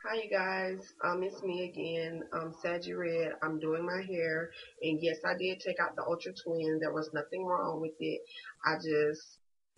Hi, you guys. It's me again, Saggy Red. I'm doing my hair, and yes, I did take out the Ultra Twin. There was nothing wrong with it. I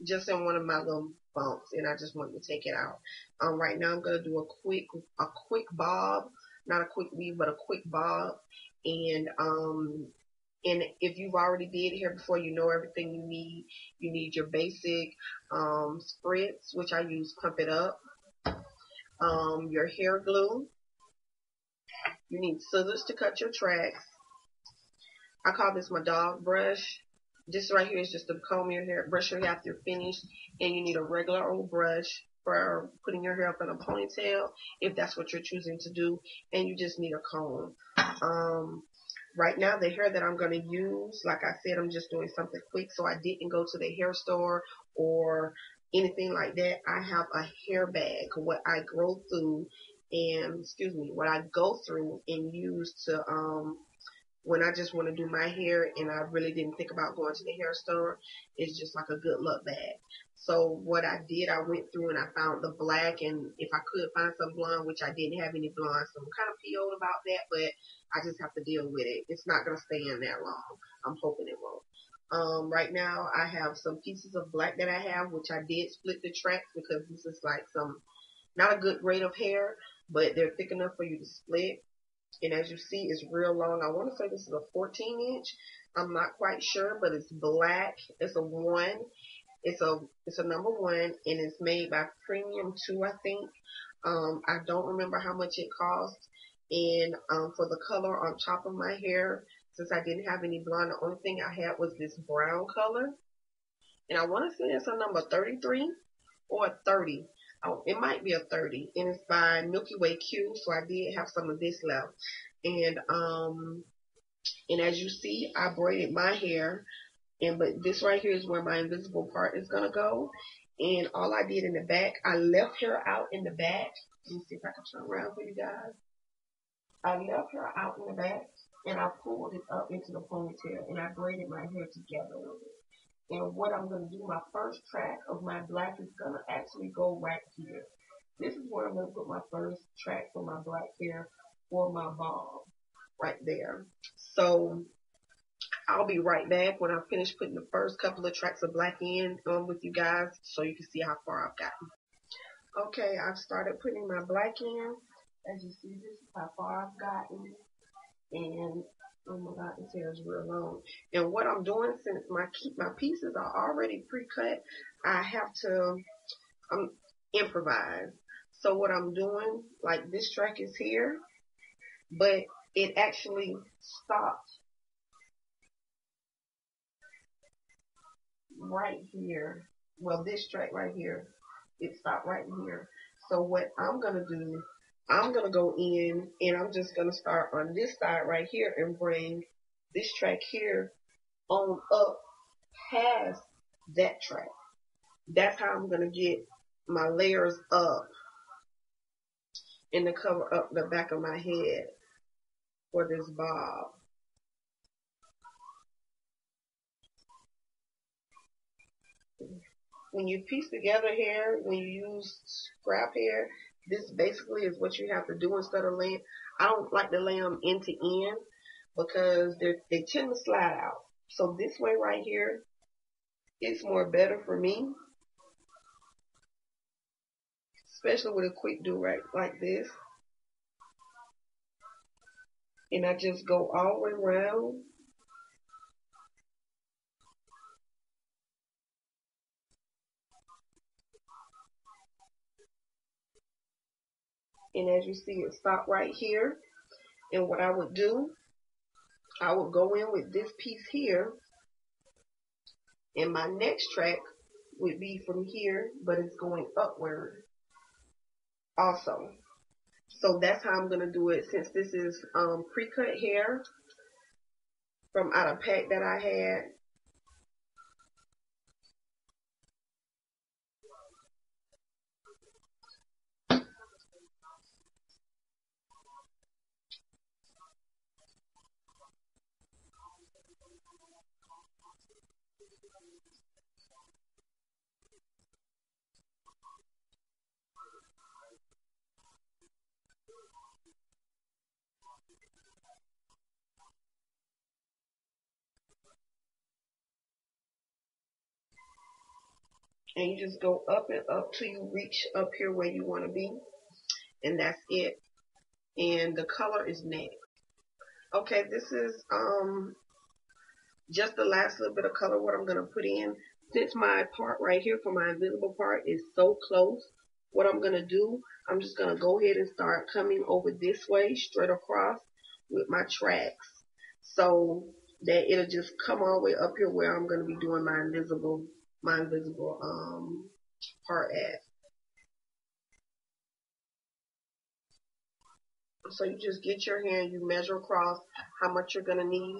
just in one of my little bumps, and I just wanted to take it out. Right now I'm gonna do a quick bob, not a quick weave, but a quick bob, and if you've already did hair before, you know everything you need. You need your basic spritz, which I use Pump It Up. Your hair glue. You need scissors to cut your tracks. I call this my dog brush. This right here is just to comb your hair, brush your hair after you're finished. And you need a regular old brush for putting your hair up in a ponytail, if that's what you're choosing to do. And you just need a comb. Um, right now, the hair that I'm going to use, like I said, I'm just doing something quick. So I didn't go to the hair store or anything like that. I have a hair bag, what I go through and, excuse me, what I go through and use to, when I just want to do my hair and I really didn't think about going to the hair store, it's just like a good luck bag. So what I did, I went through and I found the black, and if I could find some blonde, which I didn't have any blonde, so I'm kind of PO'd about that, but I just have to deal with it. It's not going to stay in that long. I'm hoping it won't. Right now I have some pieces of black that I have, which I did split the tracks because this is like some, not a good grade of hair, but they're thick enough for you to split. And as you see, it's real long. I want to say this is a 14 inch. I'm not quite sure, but it's black. It's a one. It's a number one, and it's made by Premium Two, I think. I don't remember how much it cost. And for the color on top of my hair, since I didn't have any blonde, the only thing I had was this brown color. And I want to say it's a number 33 or a 30. Oh, it might be a 30, and it's by Milky Way Q. So I did have some of this left, and as you see, I braided my hair, and but this right here is where my invisible part is gonna go. And all I did in the back, I left her out in the back. Let me see if I can turn around for you guys. I left her out in the back, and I pulled it up into the ponytail, and I braided my hair together with it. And what I'm going to do, my first track of my black is going to actually go right here. This is where I'm going to put my first track for my black hair for my bob, right there. So I'll be right back when I finish putting the first couple of tracks of black in with you guys so you can see how far I've gotten. Okay, I've started putting my black in. As you see, this is how far I've gotten. And oh my god, this hair is real long. And what I'm doing, since my pieces are already pre-cut, I have to improvise. So what I'm doing, like this track is here, but it actually stopped right here. Well, this track right here, it stopped right here. So what I'm gonna do, I'm gonna go in and I'm just gonna start on this side right here and bring this track here on up past that track. That's how I'm gonna get my layers up and to cover up the back of my head for this bob. When you piece together hair, when you use scrap hair, this basically is what you have to do instead of laying. I don't like to lay them end to end because they tend to slide out. So this way right here, it's more better for me, especially with a quick do right like this. And I just go all the way around. And as you see, it stopped right here. And what I would do, I would go in with this piece here, and my next track would be from here, but it's going upward also. So that's how I'm gonna do it. Since this is pre-cut hair from out of pack that I had, And you just go up and up till you reach up here where you want to be, and that's it. And the color is next. Okay, this is just the last little bit of color what I'm gonna put in. Since my part right here for my invisible part is so close, what I'm gonna do, I'm just gonna go ahead and start coming over this way, straight across with my tracks, so that it'll just come all the way up here where I'm gonna be doing my invisible part at. So you just get your hand, you measure across how much you're gonna need,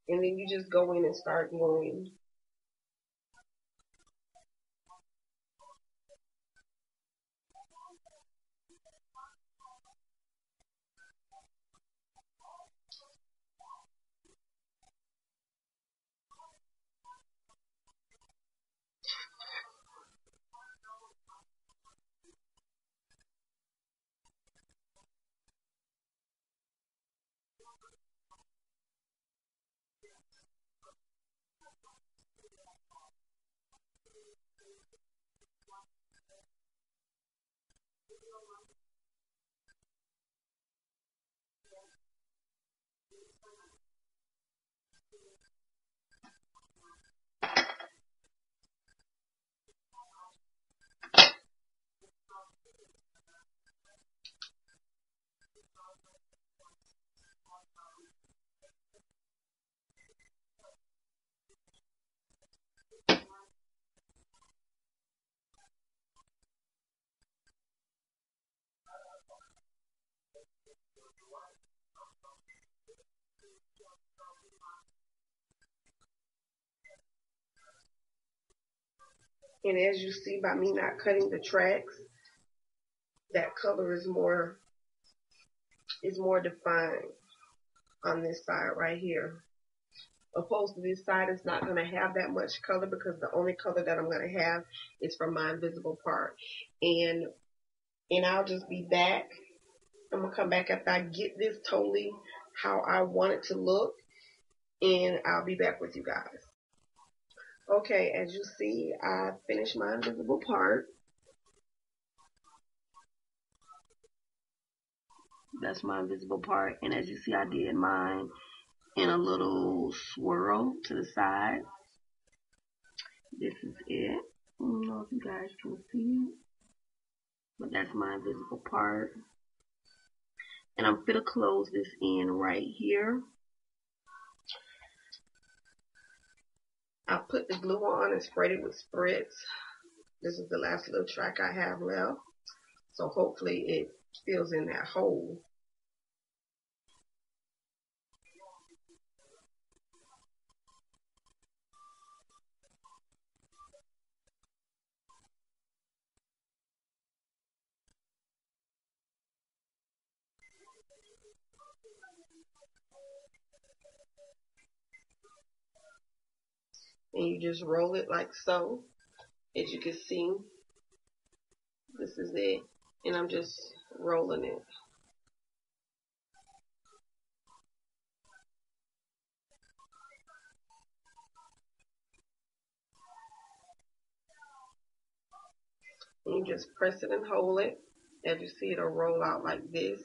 and then you just go in and start gluing. And as you see by me not cutting the tracks, that color is more defined on this side right here. Opposed to this side, it's not going to have that much color because the only color that I'm going to have is from my invisible part. And I'll just be back. I'm going to come back after I get this totally how I want it to look, and I'll be back with you guys. Okay, as you see, I finished my invisible part. That's my invisible part. And as you see, I did mine in a little swirl to the side. This is it. I don't know if you guys can see it, but that's my invisible part. And I'm going to close this in right here. I put the glue on and sprayed it with spritz. This is the last little track I have left. So hopefully it fills in that hole. And you just roll it like so. As you can see, this is it. And I'm just rolling it. And you just press it and hold it. As you see, it'll roll out like this.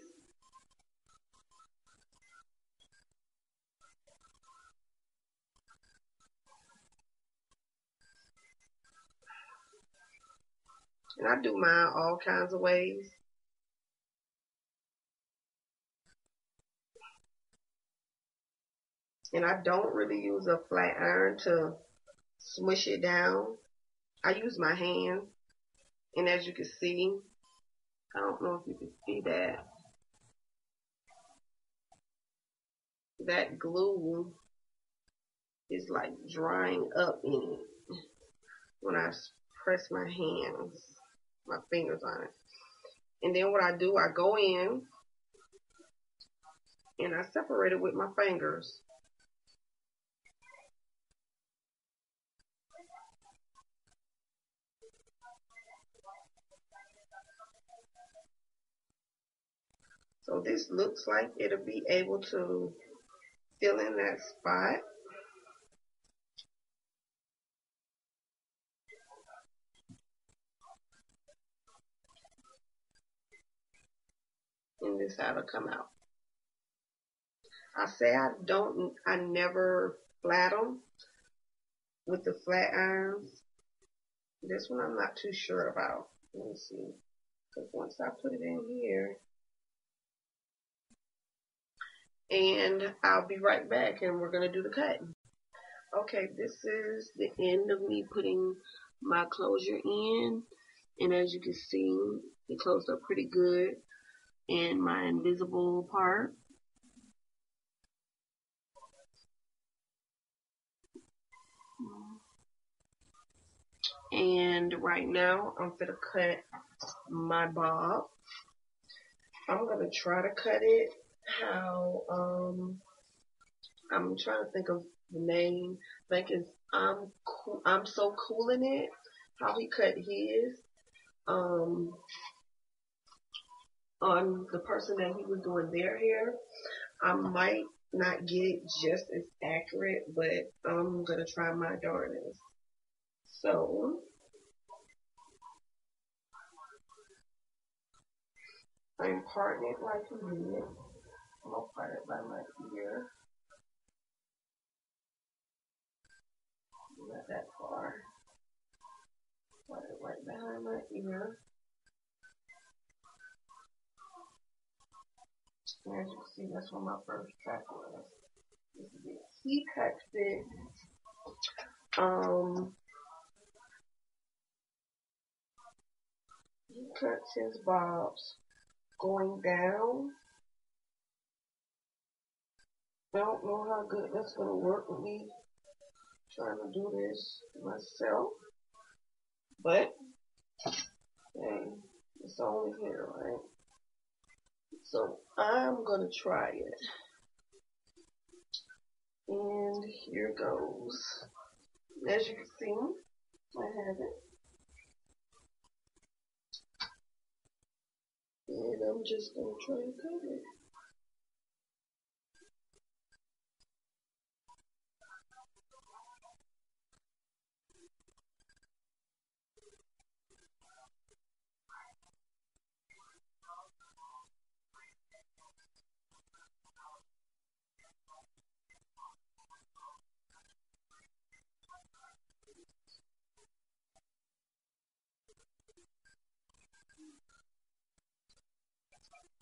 And I do mine all kinds of ways. And I don't really use a flat iron to smush it down. I use my hand. And as you can see, I don't know if you can see that. That glue is like drying up in it when I press my fingers on it. And then what I do, I go in and I separate it with my fingers. So this looks like it'll be able to fill in that spot. And this how it'll come out. I never flat them with the flat irons. This one I'm not too sure about. Let me see. Because once I put it in here, and I'll be right back and we're going to do the cut. Okay, this is the end of me putting my closure in. And as you can see, it closed up pretty good in my invisible part. And right now, I'm going to cut my bob. I'm going to try to cut it how, I'm trying to think of the name. Like it's, I'm so cool in it. How he cut his, on the person that he was doing their hair. I might not get it just as accurate, but I'm going to try my darnest. So, I'm parting it like he did. I'm going to part it by my ear. Not that far. Part it right behind my ear. And as you can see, that's where my first track was. He cuts it, he cuts his bobs going down. I don't know how good that's going to work with me trying to do this myself. But, hey, it's only here, right? So, I'm going to try it. And here goes. As you can see, I have it. And I'm just going to try and cut it.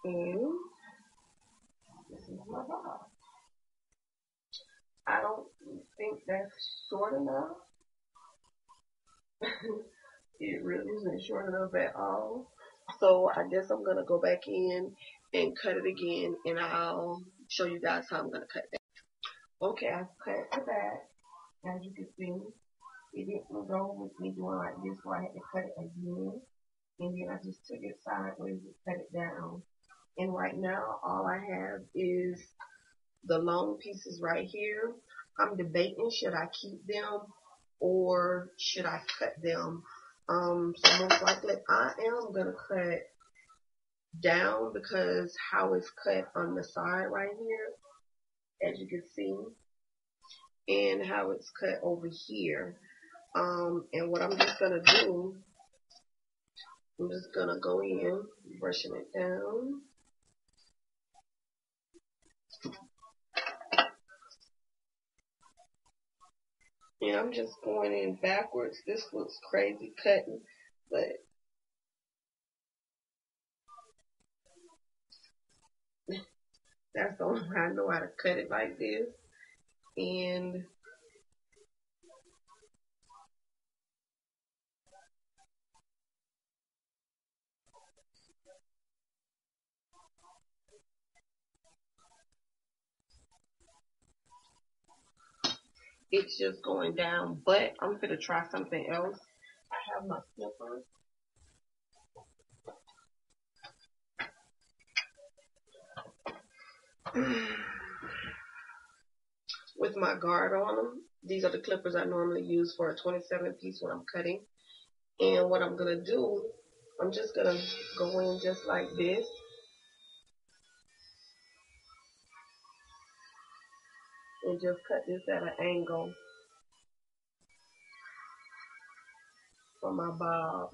And this is my bob. I don't think that's short enough. It really isn't short enough at all. So I guess I'm going to go back in and cut it again, and I'll show you guys how I'm going to cut that. Okay, I've cut the back. As you can see, it didn't go with me doing like this, so I had to cut it again. And then I just took it sideways and cut it down. And right now, all I have is the long pieces right here. I'm debating, should I keep them or should I cut them? So most likely I am going to cut down because how it's cut on the side right here, as you can see, and how it's cut over here. And what I'm just going to do, I'm just going to go in, brushing it down. And I'm just going in backwards. This looks crazy cutting, but that's the only way I know how to cut it like this. And it's just going down. But I'm going to try something else. I have my slippers. With my guard on them. These are the clippers I normally use for a 27 piece when I'm cutting. And what I'm going to do, I'm just going to go in just like this. and just cut this at an angle for my bob.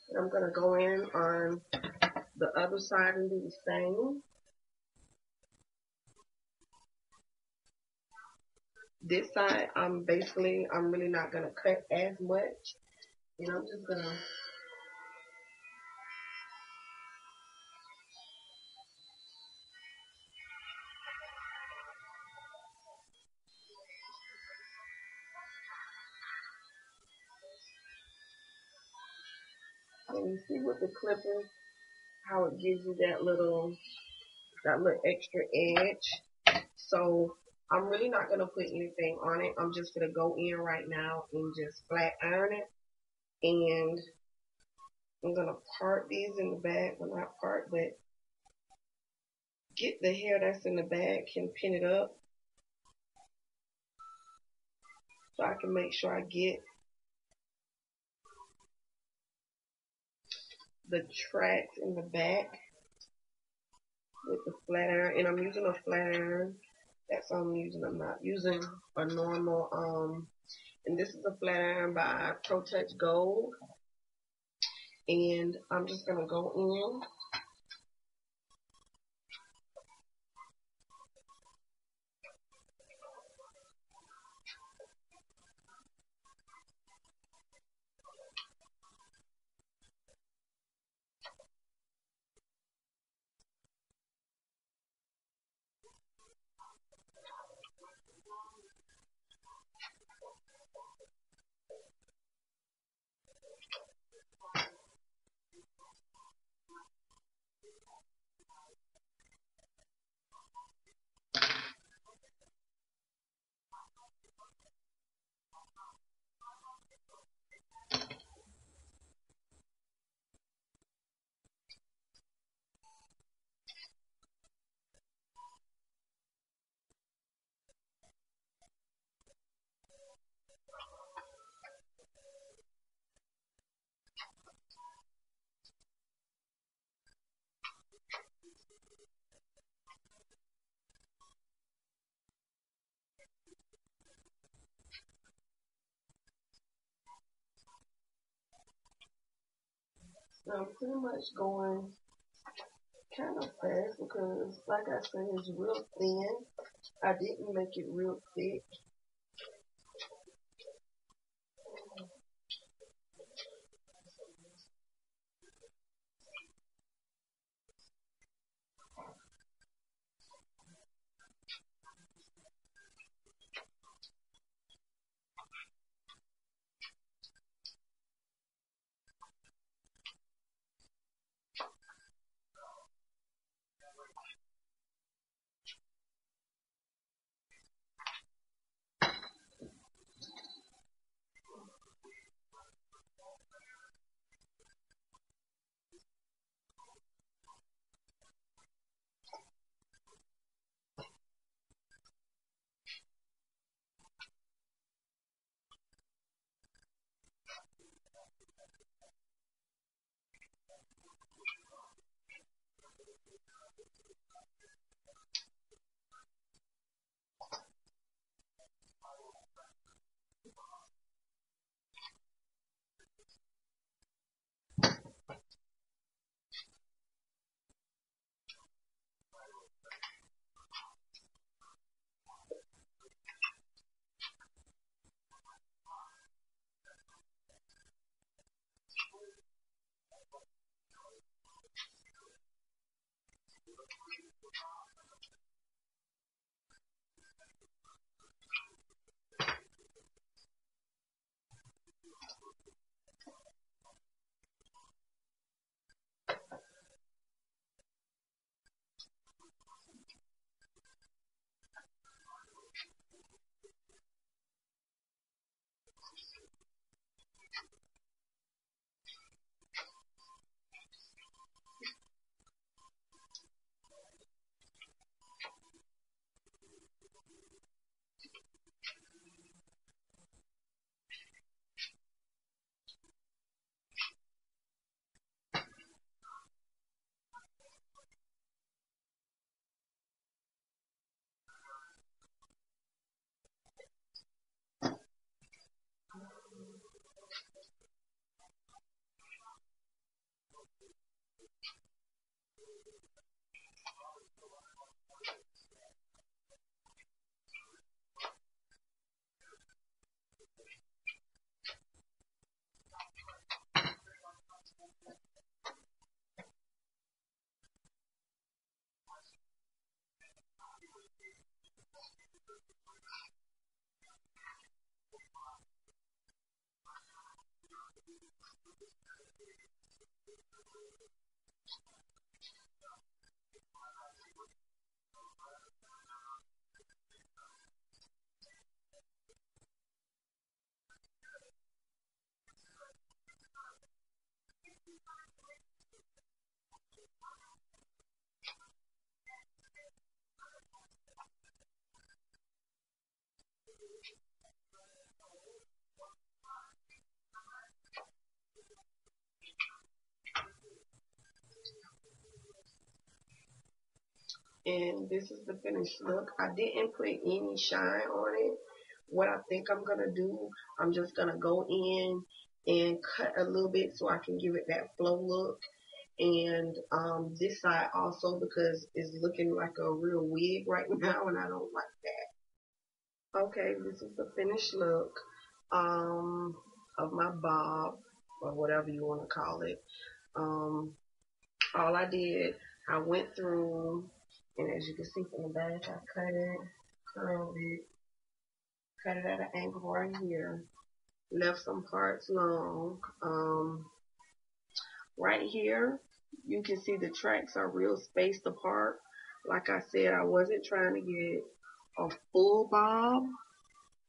And I'm going to go in on the other side and do the same. This side, I'm really not going to cut as much. And I'm just going to and you see with the clippers how it gives you that little extra edge. So I'm really not going to put anything on it. I'm just going to go in right now and just flat iron it. And I'm going to part these in the back. Well, not part, but get the hair that's in the back and pin it up. So I can make sure I get the tracks in the back with the flat iron. And I'm using a flat iron. That's what I'm using. I'm not using a normal, and this is a flat iron by Pro Touch Gold. And I'm just going to go in. Now I'm pretty much going kind of fast because, like I said, it's real thin. I didn't make it real thick. And this is the finished look. I didn't put any shine on it. What I think I'm gonna do, I'm just gonna go in and cut a little bit so I can give it that flow look. And this side also, because it's looking like a real wig right now, and I don't like that. Okay, this is the finished look um, of my bob, or whatever you want to call it. Um, all I did, I went through, and as you can see from the back, I cut it, curled it, cut it at an angle right here, left some parts long. Right here, you can see the tracks are real spaced apart. Like I said, I wasn't trying to get a full bob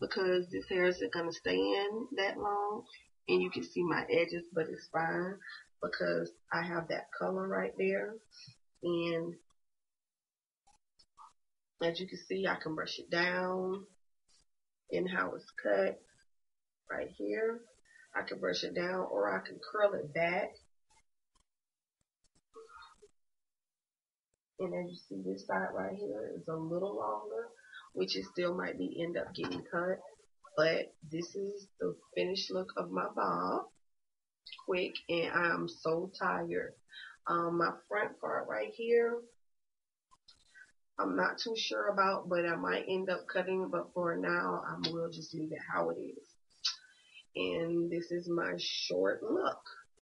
because this hair isn't going to stay in that long. And you can see my edges, but it's fine because I have that color right there. And as you can see, I can brush it down in how it's cut right here. I can brush it down or I can curl it back. And as you see, this side right here is a little longer, which it still might be end up getting cut. But this is the finished look of my bob. Quick, and I'm so tired. My front part right here, I'm not too sure about, but I might end up cutting it. But for now, I will just leave it how it is. And this is my short look.